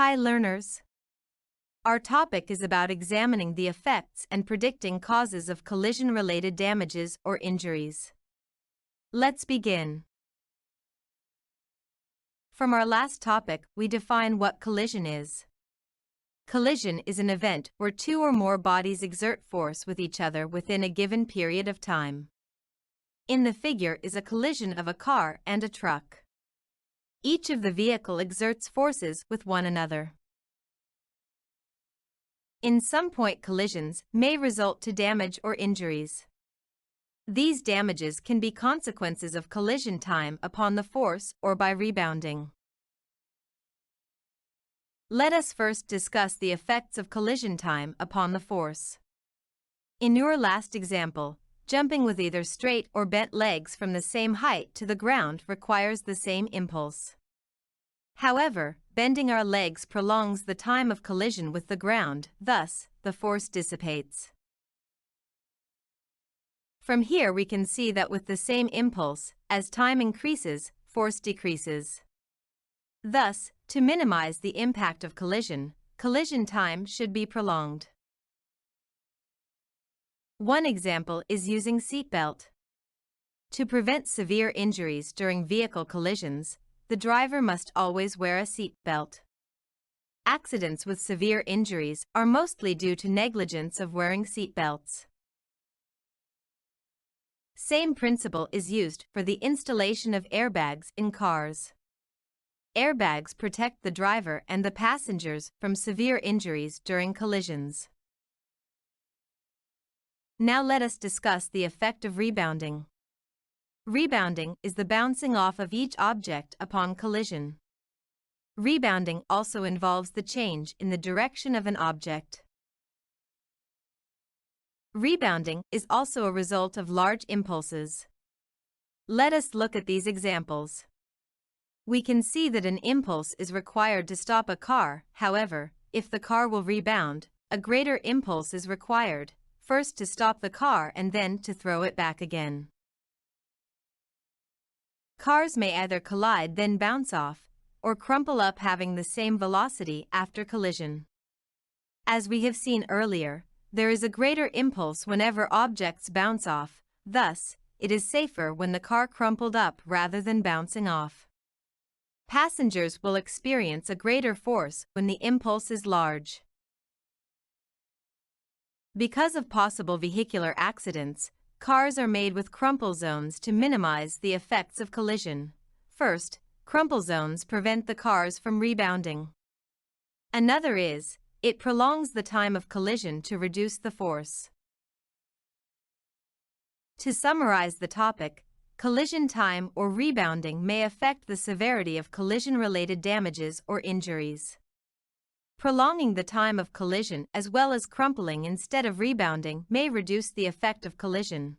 Hi learners! Our topic is about examining the effects and predicting causes of collision-related damages or injuries. Let's begin. From our last topic, we define what collision is. Collision is an event where two or more bodies exert force with each other within a given period of time. In the figure is a collision of a car and a truck. Each of the vehicle exerts forces with one another. In some point, collisions may result to damage or injuries. These damages can be consequences of collision time upon the force or by rebounding. Let us first discuss the effects of collision time upon the force. In your last example, jumping with either straight or bent legs from the same height to the ground requires the same impulse. However, bending our legs prolongs the time of collision with the ground, thus, the force dissipates. From here we can see that with the same impulse, as time increases, force decreases. Thus, to minimize the impact of collision time should be prolonged. One example is using seatbelt. To prevent severe injuries during vehicle collisions, the driver must always wear a seat belt. Accidents with severe injuries are mostly due to negligence of wearing seat belts. Same principle is used for the installation of airbags in cars. Airbags protect the driver and the passengers from severe injuries during collisions. Now let us discuss the effect of rebounding. Rebounding is the bouncing off of each object upon collision. Rebounding also involves the change in the direction of an object. Rebounding is also a result of large impulses. Let us look at these examples. We can see that an impulse is required to stop a car. However, if the car will rebound, a greater impulse is required, first to stop the car and then to throw it back again. Cars may either collide then bounce off, or crumple up having the same velocity after collision. As we have seen earlier, there is a greater impulse whenever objects bounce off, thus, it is safer when the car crumpled up rather than bouncing off. Passengers will experience a greater force when the impulse is large. Because of possible vehicular accidents, cars are made with crumple zones to minimize the effects of collision. First, crumple zones prevent the cars from rebounding. Another is, it prolongs the time of collision to reduce the force. To summarize the topic, collision time or rebounding may affect the severity of collision-related damages or injuries. Prolonging the time of collision as well as crumpling instead of rebounding may reduce the effect of collision.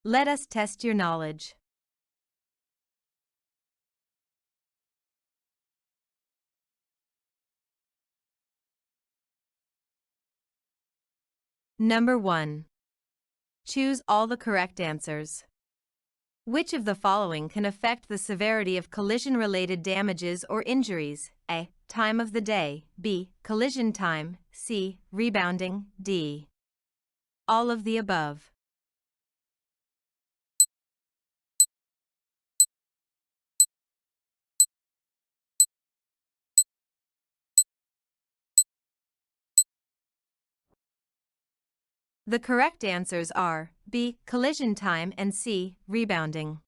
Let us test your knowledge. Number 1. Choose all the correct answers. Which of the following can affect the severity of collision-related damages or injuries? A. Time of the day. B. Collision time. C. Rebounding. D. All of the above. The correct answers are B. Collision time and C. Rebounding.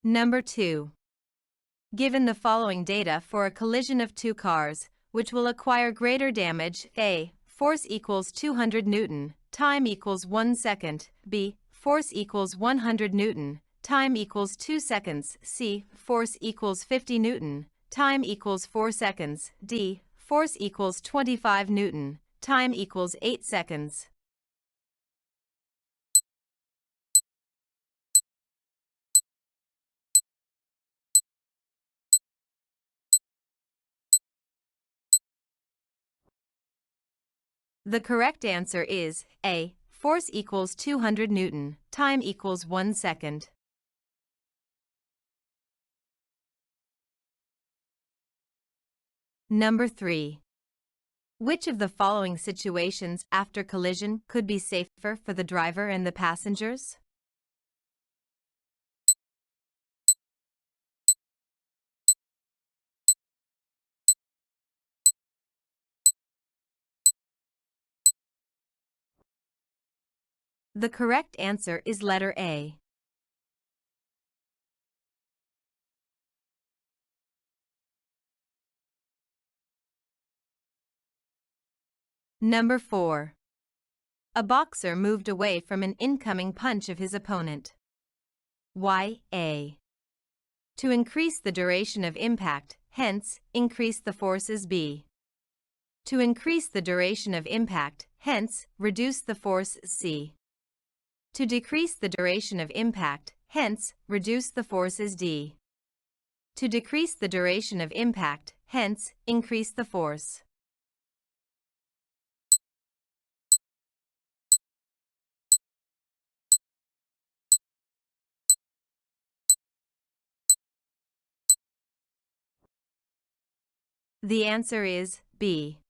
Number 2. Given the following data for a collision of two cars, which will acquire greater damage: A. Force equals 200 Newton, time equals 1 second. B. Force equals 100 Newton, time equals 2 seconds. C. Force equals 50 Newton, time equals 4 seconds. D. Force equals 25 Newton, time equals 8 seconds. The correct answer is A. force equals 200 Newton, time equals 1 second. Number 3. Which of the following situations after collision could be safer for the driver and the passengers? The correct answer is letter A. Number 4. A boxer moved away from an incoming punch of his opponent. Why? A. To increase the duration of impact, hence, increase the forces. B. To increase the duration of impact, hence, reduce the force. C. To decrease the duration of impact, hence, reduce the forces. D. To decrease the duration of impact, hence, increase the force. The answer is B.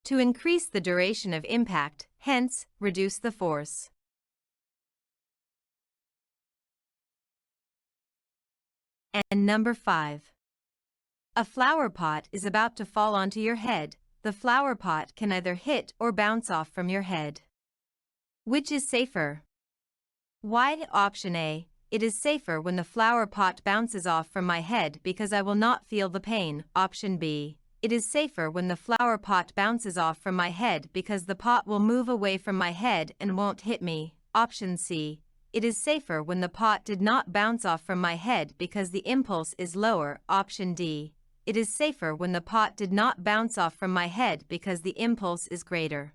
To increase the duration of impact, hence, reduce the force. And number 5. A flower pot is about to fall onto your head. The flower pot can either hit or bounce off from your head. Which is safer? Why? Option A. It is safer when the flower pot bounces off from my head because I will not feel the pain. Option B. It is safer when the flower pot bounces off from my head because the pot will move away from my head and won't hit me. Option C. It is safer when the pot did not bounce off from my head because the impulse is lower. Option D. It is safer when the pot did not bounce off from my head because the impulse is greater.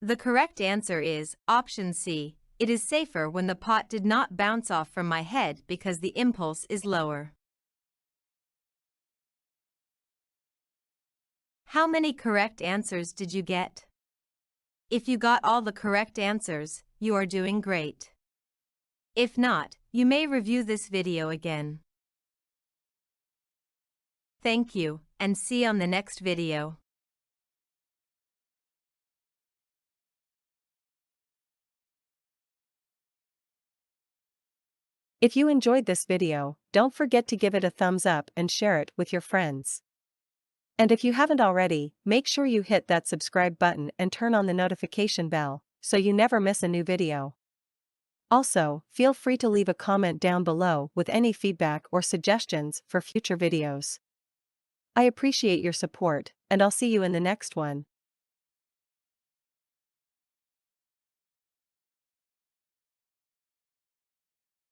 The correct answer is option C. It is safer when the pot did not bounce off from my head because the impulse is lower. How many correct answers did you get? If you got all the correct answers, you are doing great. If not, you may review this video again. Thank you, and see you on the next video. If you enjoyed this video, don't forget to give it a thumbs up and share it with your friends. And if you haven't already, make sure you hit that subscribe button and turn on the notification bell, so you never miss a new video. Also, feel free to leave a comment down below with any feedback or suggestions for future videos. I appreciate your support, and I'll see you in the next one.